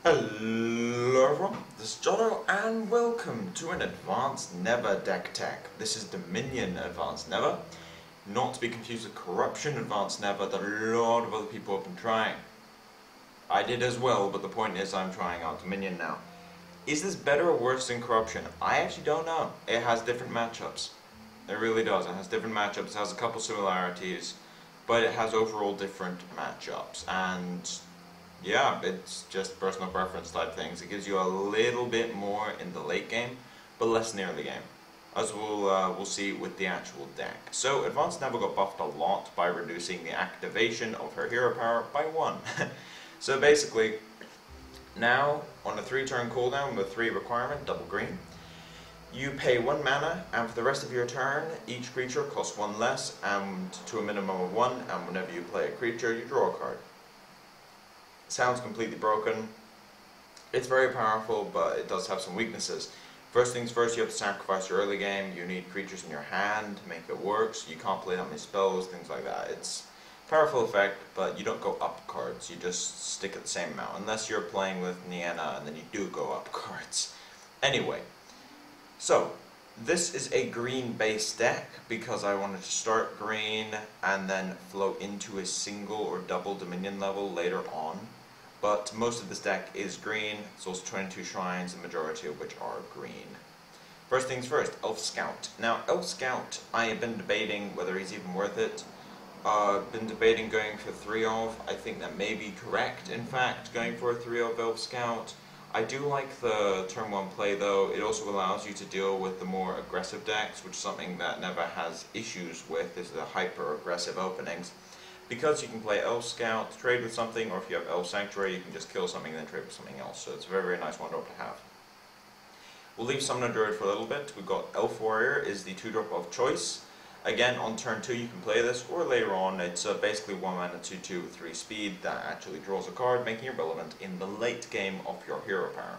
Hello everyone, this is Jotto and welcome to an Advanced Never deck tech. This is Dominion Advanced Never, not to be confused with Corruption Advanced Never that a lot of other people have been trying. I did as well, but the point is I'm trying out Dominion now. Is this better or worse than Corruption? I actually don't know. It has different matchups. It really does. It has different matchups, it has a couple similarities, but it has overall different matchups. And yeah, it's just personal preference type things. It gives you a little bit more in the late game, but less in the early game, as we'll see with the actual deck. So Advanced Never got buffed a lot by reducing the activation of her hero power by 1. So basically, now on a 3-turn cooldown with 3 requirement, double green, you pay 1 mana, and for the rest of your turn, each creature costs 1 less, and to a minimum of 1, and whenever you play a creature, you draw a card. Sounds completely broken. It's very powerful, but it does have some weaknesses. First things first, you have to sacrifice your early game. You need creatures in your hand to make it work, so you can't play that many spells, things like that. It's a powerful effect, but you don't go up cards. You just stick at the same amount, unless you're playing with Nienna, and then you do go up cards. Anyway, so this is a green-based deck because I wanted to start green and then flow into a single or double Dominion level later on. But most of this deck is green. It's also 22 shrines, the majority of which are green. First things first, Elf Scout. Now, Elf Scout, I have been debating whether he's even worth it. Been debating going for 3 of. I think that may be correct, in fact, going for a 3 of Elf Scout. I do like the turn 1 play though. It also allows you to deal with the more aggressive decks, which is something that Never has issues with, is the hyper aggressive openings. Because you can play Elf Scout, trade with something, or if you have Elf Sanctuary, you can just kill something and then trade with something else. So it's a very, very nice one-drop to have. We'll leave Summoner Druid for a little bit. We've got Elf Warrior is the 2-drop of choice. Again, on turn 2 you can play this, or later on it's basically 1 mana 2/2 with 3 speed that actually draws a card, making it relevant in the late game of your hero power.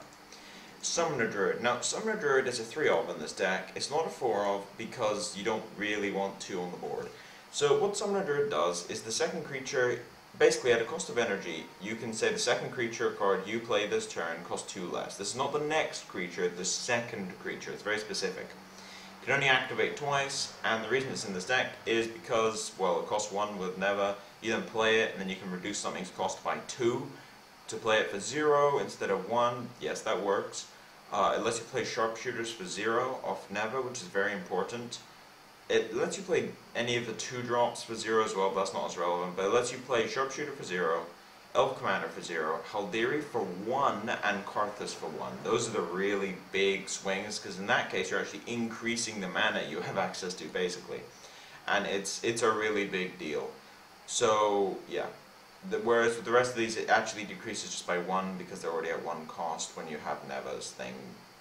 Summoner Druid. Now, Summoner Druid is a 3-of in this deck. It's not a 4-of because you don't really want 2 on the board. So what Summoner Druid does is the second creature, basically at a cost of energy, you can say the second creature card you play this turn costs 2 less. This is not the next creature, the second creature. It's very specific. It can only activate twice, and the reason it's in this deck is because, well, it costs 1 with Never. You then play it, and then you can reduce something's cost by 2 to play it for 0 instead of 1. Yes, that works. It lets you play Sharpshooters for 0 off Never, which is very important. It lets you play any of the 2-drops for 0 as well, but that's not as relevant. But it lets you play Sharpshooter for 0, Elf Commander for 0, Haldiri for 1, and Karthus for 1. Those are the really big swings, because in that case you're actually increasing the mana you have access to, basically. And it's a really big deal. So, yeah. Whereas with the rest of these, it actually decreases just by 1, because they're already at 1 cost when you have Neva's thing.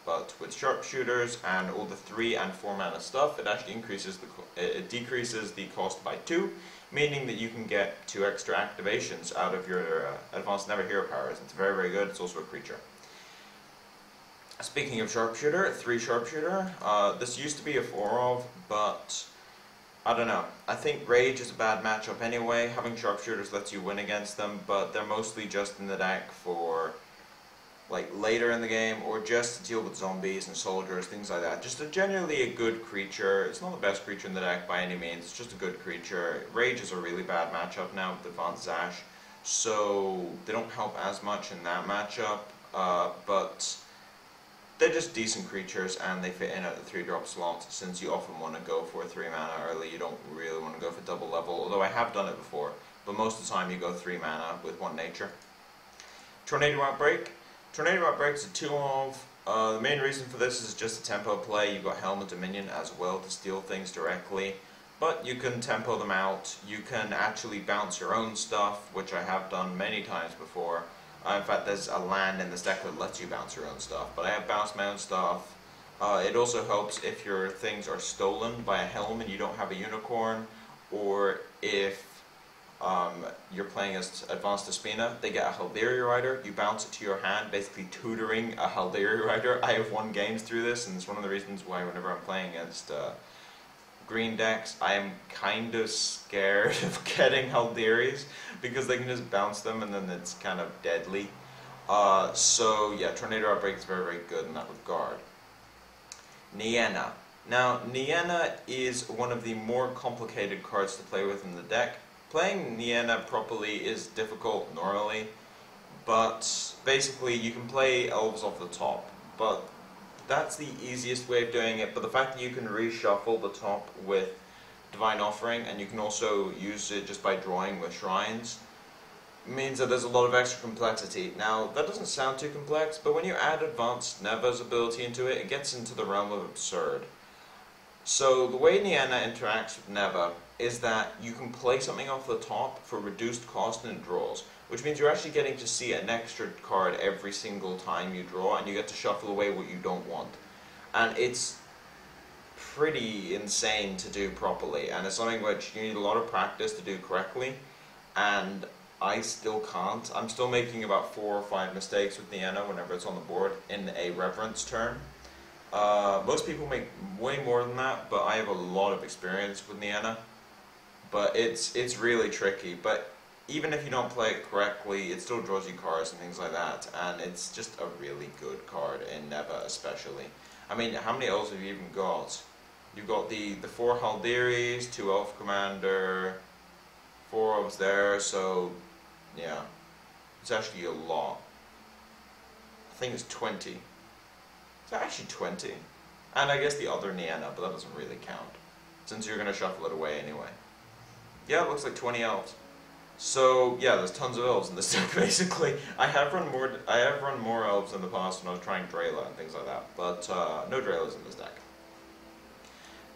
But with Sharpshooters and all the 3 and 4 mana stuff, it actually decreases the cost by 2, meaning that you can get 2 extra activations out of your Advanced Never hero powers. It's very, very good. It's also a creature. Speaking of Sharpshooter, 3 Sharpshooter. This used to be a 4-of, but I don't know. I think Rage is a bad matchup anyway. Having Sharpshooters lets you win against them, but they're mostly just in the deck for like later in the game, or just to deal with zombies and soldiers, things like that. Just generally a good creature. It's not the best creature in the deck by any means, it's just a good creature. Rage is a really bad matchup now with Advanced Zash, so they don't help as much in that matchup, but they're just decent creatures and they fit in at the 3-drop slot. Since you often want to go for 3 mana early, you don't really want to go for double level, although I have done it before, but most of the time you go 3 mana with 1 nature. Tornado Outbreak. Tornado Outbreak is a 2-of. The main reason for this is just a tempo play. You've got Helm of Dominion as well to steal things directly, but you can tempo them out. You can actually bounce your own stuff, which I have done many times before. In fact, there's a land in this deck that lets you bounce your own stuff, but I have bounced my own stuff. It also helps if your things are stolen by a Helm and you don't have a Unicorn, or if you're playing as Advanced Despina, they get a Haldiri Rider, you bounce it to your hand, basically tutoring a Haldiri Rider. I have won games through this, and it's one of the reasons why whenever I'm playing against green decks, I am kind of scared of getting Haldiris, because they can just bounce them and then it's kind of deadly. So yeah, Tornado Outbreak is very, very good in that regard. Nienna. Now, Nienna is one of the more complicated cards to play with in the deck. Playing Nienna properly is difficult normally, but basically you can play elves off the top, but that's the easiest way of doing it. But the fact that you can reshuffle the top with Divine Offering, and you can also use it just by drawing with shrines, means that there's a lot of extra complexity. Now, that doesn't sound too complex, but when you add Advanced Neva's ability into it, it gets into the realm of absurd. So the way Nienna interacts with Neva is that you can play something off the top for reduced cost and it draws, which means you're actually getting to see an extra card every single time you draw, and you get to shuffle away what you don't want. And it's pretty insane to do properly, and it's something which you need a lot of practice to do correctly, and I still can't. I'm still making about 4 or 5 mistakes with Nienna whenever it's on the board in a reverence turn. Most people make way more than that, but I have a lot of experience with Nienna. But it's really tricky. But even if you don't play it correctly, it still draws you cards and things like that, and it's just a really good card in Neva especially. I mean, how many elves have you even got? You've got the 4 Haldiris, 2 Elf Commander, 4 elves there, so yeah, it's actually a lot. I think it's 20. It's actually 20. And I guess the other Nienna, but that doesn't really count, since you're going to shuffle it away anyway. Yeah, it looks like 20 elves. So yeah, there's tons of elves in this deck basically. I have run more elves in the past when I was trying Drayla and things like that, but no Draylas in this deck.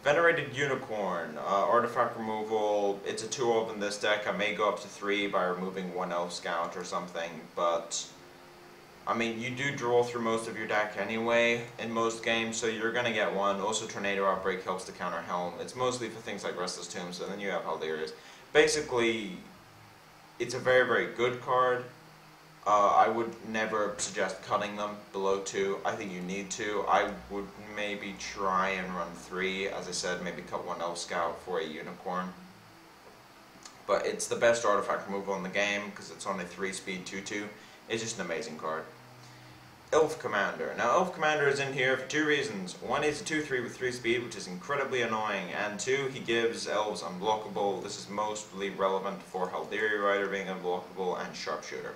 Venerated Unicorn, artifact removal. It's a 2-elf in this deck. I may go up to 3 by removing 1 elf scout or something, but I mean, you do draw through most of your deck anyway in most games, so you're going to get 1. Also, Tornado Outbreak helps to counter Helm. It's mostly for things like Restless Tombs, and then you have Haldarius. Basically, it's a very, very good card. I would never suggest cutting them below 2. I think you need to. I would maybe try and run 3. As I said, maybe cut 1 Elf Scout for a Unicorn. But it's the best artifact removal in the game because it's only 3 speed, 2/2. It's just an amazing card. Elf Commander. Now, Elf Commander is in here for 2 reasons. One, he's a 2/3 with 3 speed, which is incredibly annoying. And 2, he gives elves unblockable. This is mostly relevant for Haldiri Rider being unblockable and Sharpshooter.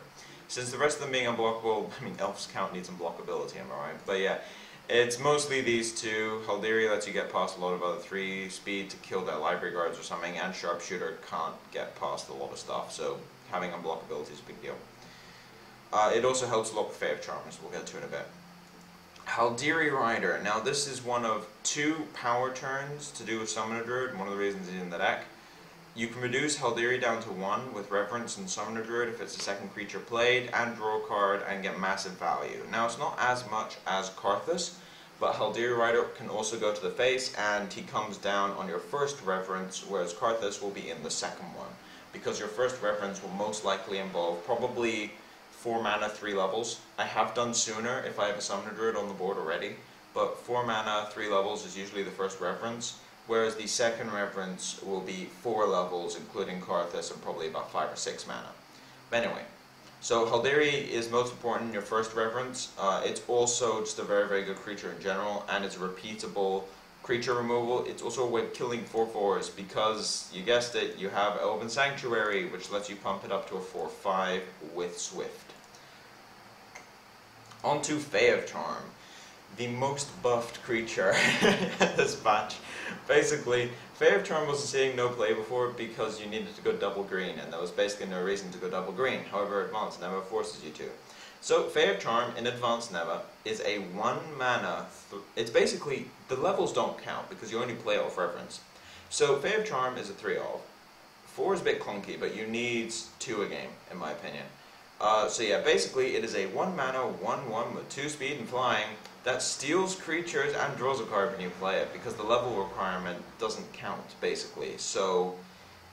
Since the rest of them being unblockable, I mean, Elf's count needs unblockability, am I right? But yeah, it's mostly these 2. Haldiri lets you get past a lot of other 3 speed to kill their library guards or something, and Sharpshooter can't get past a lot of stuff, so having unblockability is a big deal. It also helps a lot with Fae of Charm, as we'll get to in a bit. Haldiri Rider. Now this is one of 2 power turns to do with Summoner Druid, one of the reasons he's in the deck. You can reduce Haldiri down to 1 with Reverence and Summoner Druid if it's the 2nd creature played, and draw a card and get massive value. Now it's not as much as Karthus, but Haldiri Rider can also go to the face, and he comes down on your first Reverence, whereas Karthus will be in the 2nd one. Because your first Reverence will most likely involve probably 4 mana, 3 levels. I have done sooner if I have a Summoner Druid on the board already, but 4 mana, 3 levels is usually the first Reverence, whereas the 2nd Reverence will be 4 levels, including Karthus, and probably about 5 or 6 mana. But anyway, so Haldiri is most important in your first Reverence. It's also just a very, very good creature in general, and it's a repeatable creature removal. It's also a way of killing 4/4s because, you guessed it, you have Elven Sanctuary, which lets you pump it up to a 4/5 with Swift. On to Fae of Charm, the most buffed creature in this batch. Basically, Fae of Charm wasn't seeing no play before because you needed to go double green, and there was basically no reason to go double green. However, Advanced Neva forces you to. So, Fae of Charm in Advanced Neva is a 1 mana, it's basically, the levels don't count because you only play off Reverence. So, Fae of Charm is a 3-elf. 4 is a bit clunky, but you need 2 a game, in my opinion. So yeah, basically it is a 1 mana, 1/1 with 2 speed and flying that steals creatures and draws a card when you play it, because the level requirement doesn't count, basically. So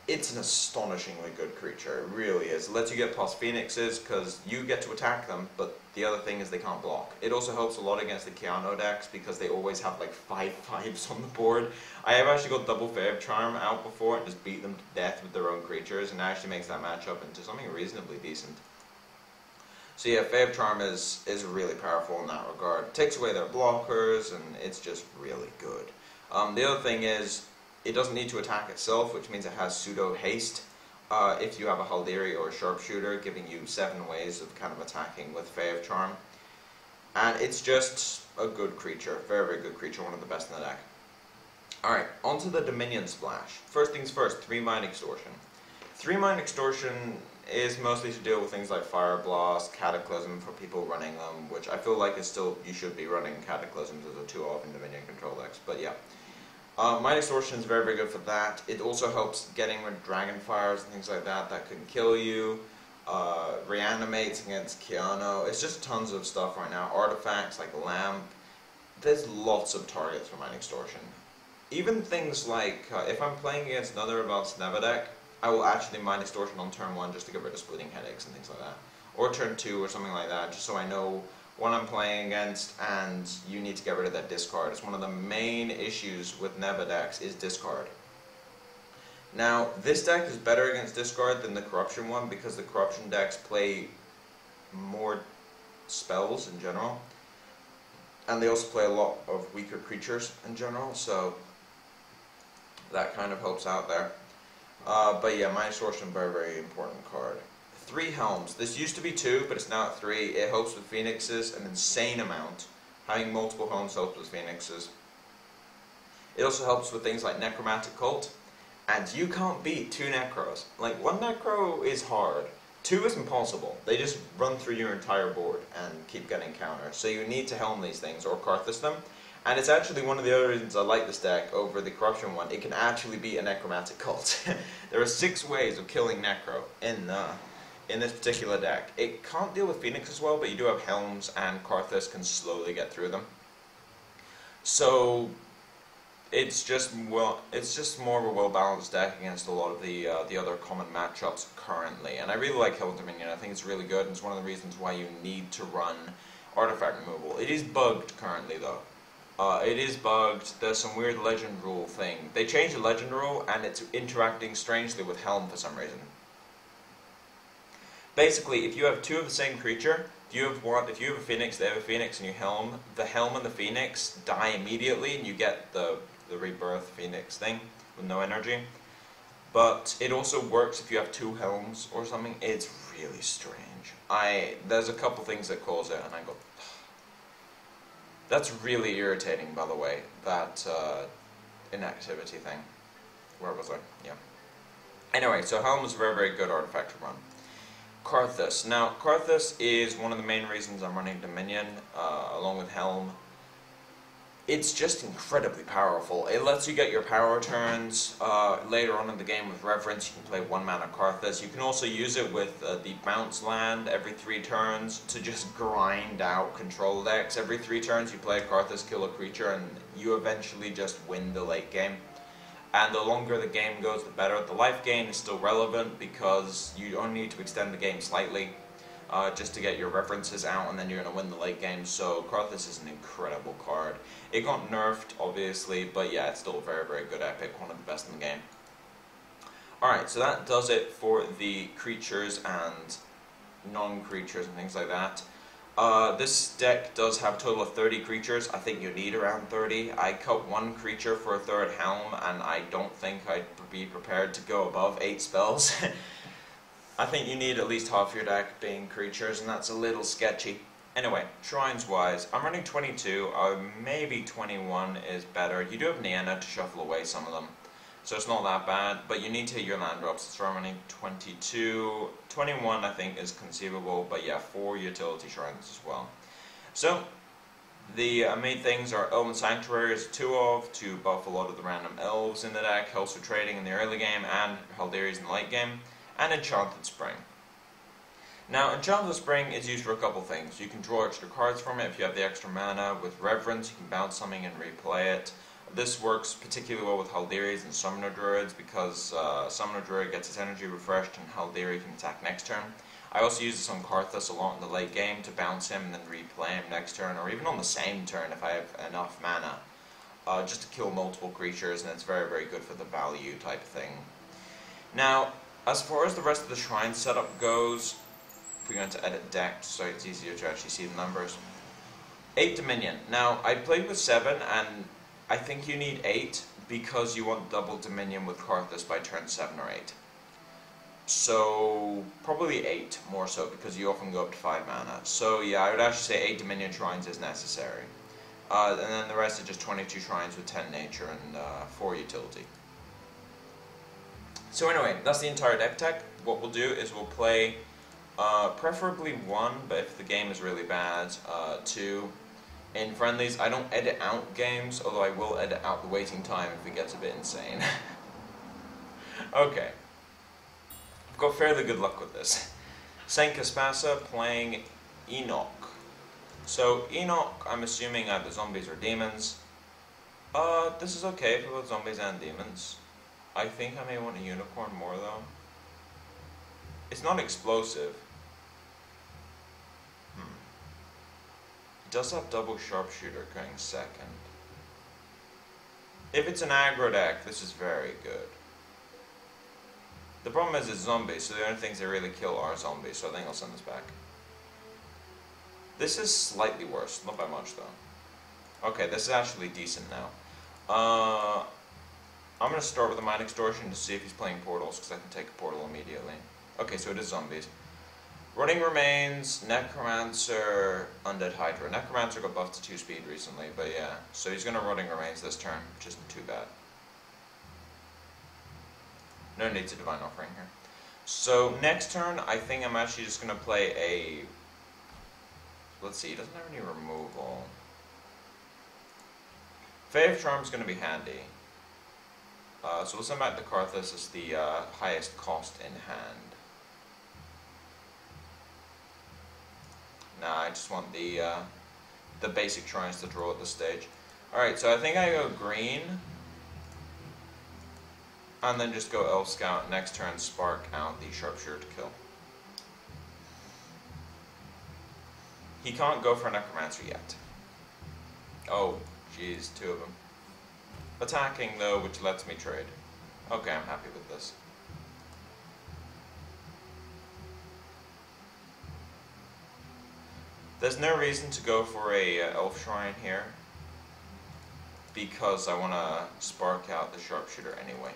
it's an astonishingly good creature, it really is. It lets you get past Phoenixes because you get to attack them, but the other thing is they can't block. It also helps a lot against the Keanu decks because they always have like 5 5s on the board. I have actually got double Fae of Charm out before and just beat them to death with their own creatures, and it actually makes that matchup into something reasonably decent. So yeah, Fae of Charm is really powerful in that regard. It takes away their blockers, and it's just really good. The other thing is, it doesn't need to attack itself, which means it has pseudo haste. If you have a Haldiri or a Sharpshooter, giving you 7 ways of kind of attacking with Fae of Charm. And it's just a good creature, very, very good creature, one of the best in the deck. Alright, onto the Dominion Splash. First things first, 3 Mind Extortion. 3 Mind Extortion is mostly to deal with things like Fire Blast, Cataclysm for people running them, which I feel like is still, you should be running Cataclysms as a 2-off in Dominion control decks, but yeah. Mind Extortion is very, very good for that. It also helps getting rid of Dragonfires and things like that that can kill you. Reanimates against Keanu. It's just tons of stuff right now. Artifacts like Lamp. There's lots of targets for Mind Extortion. Even things like, if I'm playing against another Advanced Neva deck, I will actually Mind Extortion on turn 1 just to get rid of Splitting Headaches and things like that. Or turn 2 or something like that, just so I know what I'm playing against, and you need to get rid of that discard. It's one of the main issues with Neva decks is discard. Now, this deck is better against discard than the Corruption one, because the Corruption decks play more spells in general. And they also play a lot of weaker creatures in general, so that kind of helps out there. But yeah, Mind Extortion, very, very important card. 3 Helms. This used to be 2, but it's now at 3. It helps with Phoenixes an insane amount. Having multiple Helms helps with Phoenixes. It also helps with things like Necromantic Cult. And you can't beat 2 Necros. Like, 1 Necro is hard. 2 is impossible. They just run through your entire board and keep getting counters. So you need to Helm these things or Karthus them. And it's actually one of the other reasons I like this deck over the Corruption one. It can actually beat a Necromantic Cult. There are 6 ways of killing Necro in this particular deck. It can't deal with Phoenix as well, but you do have Helms, and Karthus can slowly get through them. So it's just more of a well-balanced deck against a lot of the other common matchups currently. And I really like Hell Dominion. I think it's really good, and it's one of the reasons why you need to run artifact removal. It is bugged currently, though. It is bugged. There's some weird legend rule thing. They changed the legend rule, and it's interacting strangely with Helm for some reason. Basically, if you have 2 of the same creature, if you have a Phoenix, they have a Phoenix, and you Helm, the Helm and the Phoenix die immediately, and you get the Rebirth Phoenix thing with no energy. But it also works if you have 2 Helms or something. It's really strange. There's a couple things that cause it, and I go, that's really irritating, by the way, that inactivity thing. Where was I? Yeah. Anyway, so Helm is a very, very good artifact to run. Karthus. Now, Karthus is one of the main reasons I'm running Dominion, along with Helm. It's just incredibly powerful. It lets you get your power turns. Later on in the game with Reverence, you can play 1 mana Karthus. You can also use it with the bounce land every 3 turns to just grind out control decks. Every 3 turns you play a Karthus, kill a creature, and you eventually just win the late game. And the longer the game goes, the better. The life gain is still relevant because you only need to extend the game slightly just to get your references out, and then you're going to win the late game. So Karthus is an incredible card. It got nerfed, obviously, but yeah, it's still a very, very good epic, one of the best in the game. Alright, so that does it for the creatures and non-creatures and things like that. This deck does have a total of 30 creatures. I think you need around 30. I cut 1 creature for a 3rd Helm, and I don't think I'd be prepared to go above 8 spells. I think you need at least half your deck being creatures, and that's a little sketchy. Anyway, shrines-wise, I'm running 22, maybe 21 is better. You do have Nienna to shuffle away some of them, so it's not that bad, but you need to hit your land drops, so I'm running 22. 21 I think is conceivable, but yeah, 4 utility shrines as well. So, the main things are Elven Sanctuary is 2 of, to buff a lot of the random elves in the deck, helps with trading in the early game, and Haldiris in the late game, and Enchanted Spring. Now, Enchanted Spring is used for a couple things. You can draw extra cards from it if you have the extra mana. With Reverence, you can bounce something and replay it. This works particularly well with Haldiris and Summoner Druids because Summoner Druid gets its energy refreshed and Haldiri can attack next turn. I also use this on Karthus a lot in the late game to bounce him and then replay him next turn, or even on the same turn if I have enough mana, just to kill multiple creatures, and it's very, very good for the value type thing. Now, as far as the rest of the shrine setup goes, if we go into edit deck so it's easier to actually see the numbers. 8 Dominion. Now, I played with 7 and I think you need 8 because you want double Dominion with Karthus by turn 7 or 8. So, probably 8 more so because you often go up to 5 mana. So yeah, I would actually say 8 Dominion Shrines is necessary. And then the rest are just 22 Shrines with 10 Nature and 4 Utility. So anyway, that's the entire deck tech. What we'll do is we'll play preferably 1, but if the game is really bad, 2. In friendlies, I don't edit out games, although I will edit out the waiting time if it gets a bit insane. Okay. I've got fairly good luck with this. Senkaspasa playing Enoch. So Enoch, I'm assuming either zombies or demons. This is okay for both zombies and demons. I think I may want a unicorn more though. It's not explosive. It does have double sharpshooter going second. If it's an aggro deck, this is very good. The problem is it's zombies, so the only things they really kill are zombies, so I think I'll send this back. This is slightly worse, not by much though. Okay, this is actually decent now. I'm going to start with a Mind Extortion to see if he's playing portals, because I can take a portal immediately. Okay, so it is zombies. Running Remains, Necromancer, Undead Hydra. Necromancer got buffed to 2 speed recently, but yeah. So he's going to Running Remains this turn, which isn't too bad. No need to Divine Offering here. So next turn, I think I'm actually just going to play a... Let's see, he doesn't have any removal. Fae of Charm is going to be handy. So we'll send back the Karthus as the highest cost in hand. Nah, I just want the basic shrines to draw at this stage. Alright, so I think I go green. And then just go Elf Scout. Next turn, spark out the Sharpshooter to kill. He can't go for Necromancer yet. Oh, jeez, 2 of them. Attacking though, which lets me trade. Okay, I'm happy with this. There's no reason to go for a Elf Shrine here, because I want to spark out the Sharpshooter anyway.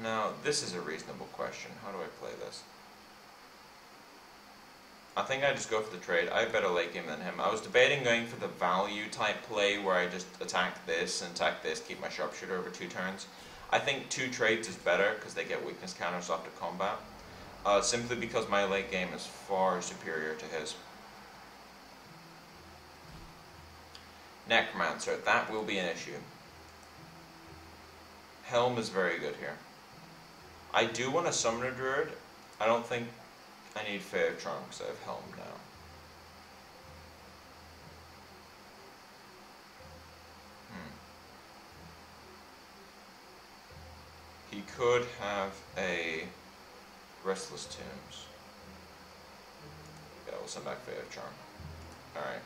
Now, this is a reasonable question. How do I play this? I think I just go for the trade. I have better late game than him. I was debating going for the value type play where I just attack this and attack this, keep my Sharpshooter over 2 turns. I think 2 trades is better because they get weakness counters after combat. Simply because my late game is far superior to his. Necromancer, that will be an issue. Helm is very good here. I do want a Summoner Druid. I don't think I need Fae of Charm because I have Helm now. He could have a Restless Tombs. Yeah, we'll send back Fae of Charm. Alright.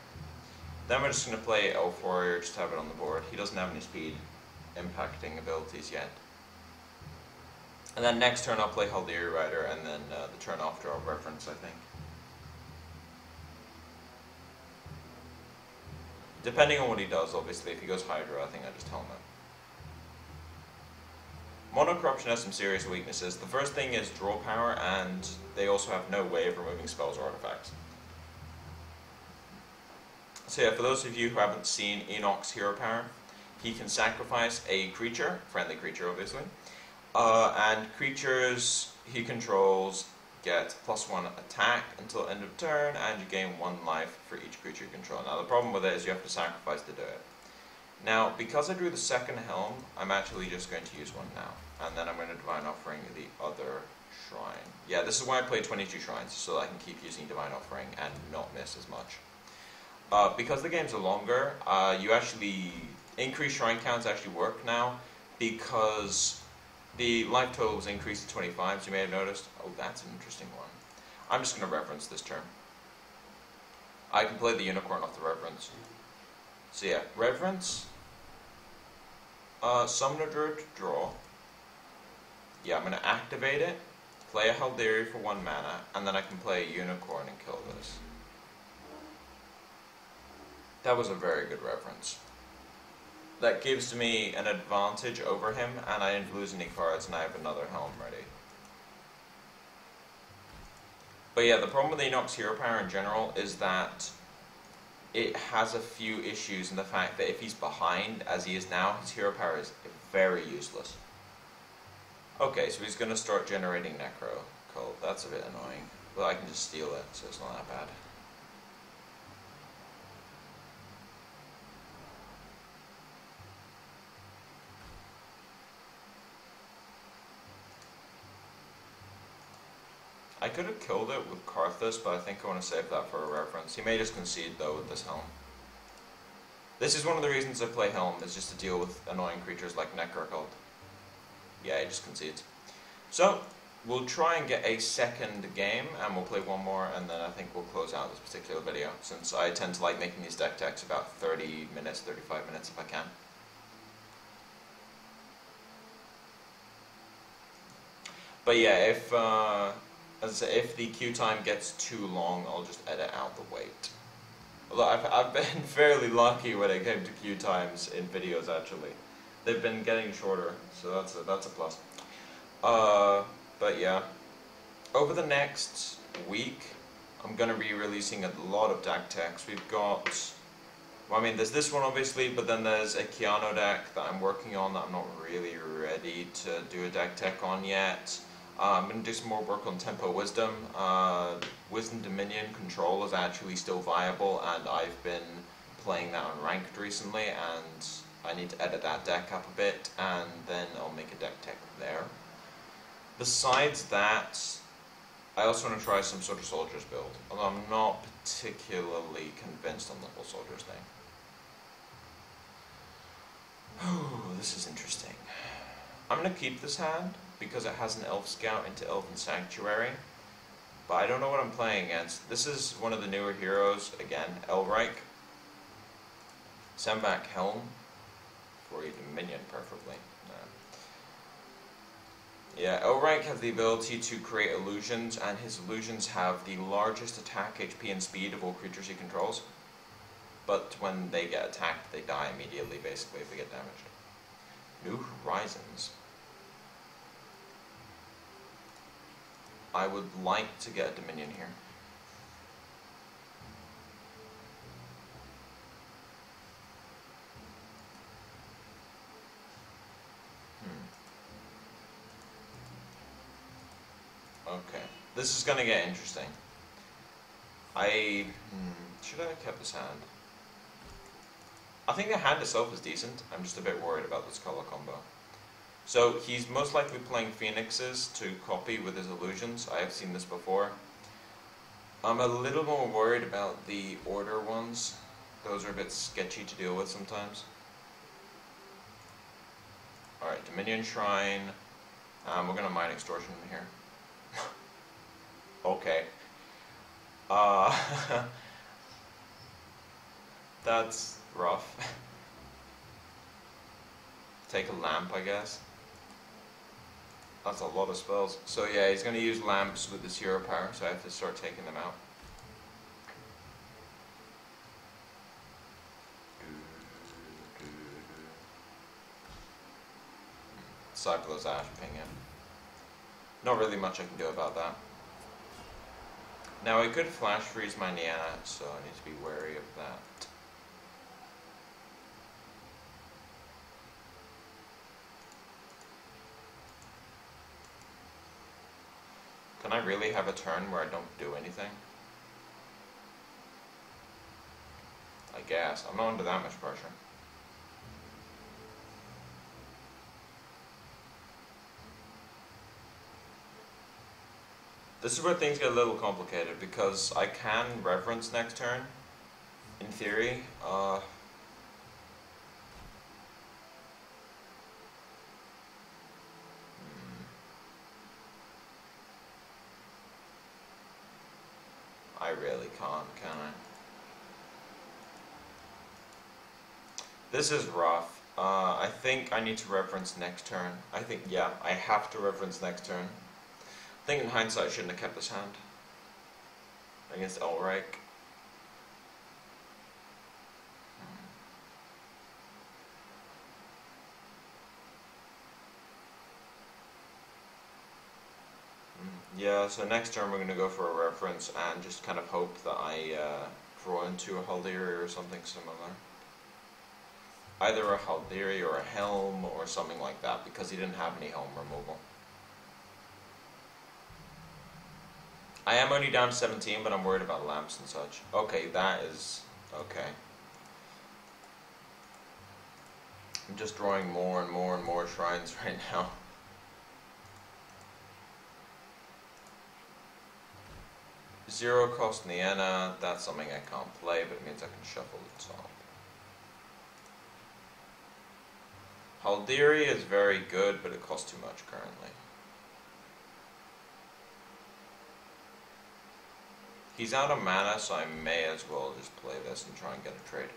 Then we're just going to play Elf Warrior, just to have it on the board. He doesn't have any speed impacting abilities yet. And then next turn I'll play Haldiri Rider, and then the turn after I'll Reverence, I think. Depending on what he does, obviously. If he goes Hydra, I think I just Helm him. Mono Corruption has some serious weaknesses. The first thing is draw power, and they also have no way of removing spells or artifacts. So yeah, for those of you who haven't seen Enoch's hero power, he can sacrifice a creature, friendly creature obviously, and creatures he controls get +1 attack until end of turn, and you gain 1 life for each creature you control. Now the problem with it is you have to sacrifice to do it. Now, because I drew the second Helm, I'm actually just going to use 1 now. And then I'm going to Divine Offering the other shrine. Yeah, this is why I play 22 shrines, so that I can keep using Divine Offering and not miss as much. Because the games are longer, you actually... increased shrine counts actually work now, because the life total was increased to 25, so you may have noticed. Oh, that's an interesting one. I'm just going to Reverence this turn. I can play the Unicorn off the Reverence. So yeah, Reverence, Summoner Druid to draw, Yeah, I'm going to activate it, play a Haldari for 1 mana, and then I can play a Unicorn and kill this. That was a very good reference. That gives me an advantage over him, and I didn't lose any cards, and I have another Helm ready. But yeah, the problem with Enoch's hero power in general is that it has a few issues in the fact that if he's behind, as he is now, his hero power is very useless. Okay, so he's going to start generating Necro Cult. That's a bit annoying. But I can just steal it, so it's not that bad. I could have killed it with Karthus, but I think I want to save that for a reference. He may just concede, though, with this Helm. This is one of the reasons I play Helm, is just to deal with annoying creatures like Necro Cult. Yeah, he just concedes. So, we'll try and get a second game, and we'll play one more, and then I think we'll close out this particular video, since I tend to like making these deck techs about 30 minutes, 35 minutes if I can. But yeah, if, as I say, if the queue time gets too long, I'll just edit out the wait. Although I've been fairly lucky when it came to queue times in videos, actually. They've been getting shorter, so that's a plus. But yeah, over the next week, I'm going to be releasing a lot of deck techs. We've got, well, I mean, there's this one obviously, but then there's a Keanu deck that I'm working on that I'm not really ready to do a deck tech on yet. I'm going to do some more work on Tempo Wisdom. Wisdom Dominion Control is actually still viable, and I've been playing that on Ranked recently, and I need to edit that deck up a bit, and then I'll make a deck tech there. Besides that, I also want to try some sort of Soldiers build, although I'm not particularly convinced on the whole Soldiers thing. Oh, this is interesting. I'm going to keep this hand, because it has an Elf Scout into Elven Sanctuary, but I don't know what I'm playing against. This is one of the newer heroes, again, Elreich. Send back Helm, for a Dominion preferably. Yeah, Elreich has the ability to create illusions, and his illusions have the largest attack, HP, and speed of all creatures he controls. But when they get attacked, they die immediately, basically, if they get damaged. New Horizons. I would like to get a Dominion here. Okay, this is gonna get interesting. Should I have kept this hand? I think the hand itself is decent. I'm just a bit worried about this color combo. So he's most likely playing Phoenixes to copy with his illusions. I have seen this before. I'm a little more worried about the order ones. Those are a bit sketchy to deal with sometimes. Alright, Dominion Shrine. We're gonna mine Extortion here. Okay. That's rough. Take a lamp, I guess. That's a lot of spells. So yeah, he's going to use lamps with his hero power, so I have to start taking them out. Cyclo's Ash ping in. Not really much I can do about that. Now I could flash freeze my Niana, so I need to be wary of that. Can I really have a turn where I don't do anything? I guess. I'm not under that much pressure. This is where things get a little complicated, because I can reference next turn, in theory. I really can't, can I? This is rough. I think I need to reference next turn. I think, yeah, I have to reference next turn. I think in hindsight I shouldn't have kept this hand against Elric. Yeah, so next turn we're going to go for a reference and just kind of hope that I draw into a Haldiri or something similar. Either a Haldiri or a Helm or something like that, because he didn't have any Helm removal. I am only down to 17, but I'm worried about lamps and such. Okay, that is... okay. I'm just drawing more and more and more shrines right now. Zero cost Nienna, that's something I can't play, but it means I can shuffle the top. Haldiri is very good, but it costs too much currently. He's out of mana, so I may as well just play this and try and get a trade.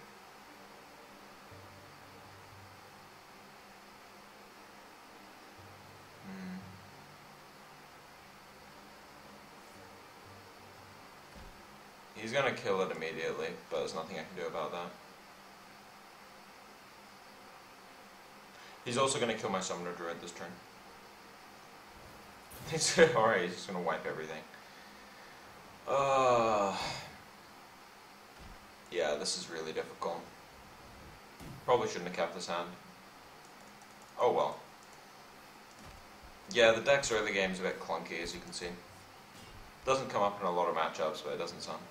He's gonna kill it immediately, but there's nothing I can do about that. He's also gonna kill my Summoner Druid this turn. Alright, he's just gonna wipe everything. Yeah, this is really difficult. Probably shouldn't have kept this hand. Oh well. Yeah, the deck's early game's a bit clunky, as you can see. Doesn't come up in a lot of matchups, but it doesn't sound.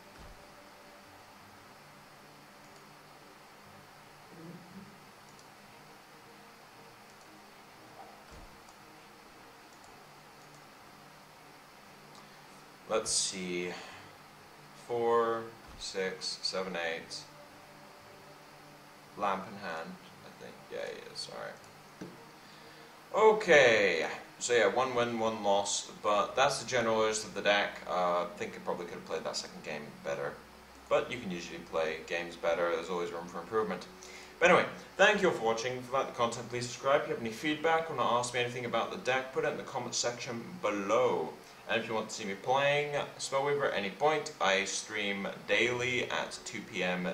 Let's see. 4, 6, 7, 8. Lamp in hand, I think. Yeah, he is. Alright. Okay. So yeah, 1 win, 1 loss. But that's the general list of the deck. I think I probably could have played that second game better. But you can usually play games better. There's always room for improvement. But anyway, thank you all for watching. If you like the content, please subscribe. If you have any feedback or want to ask me anything about the deck, put it in the comment section below. And if you want to see me playing Spellweaver at any point, I stream daily at 2 PM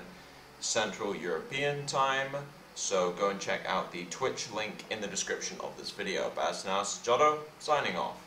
Central European Time. So go and check out the Twitch link in the description of this video. But as now, this is Jotto, signing off.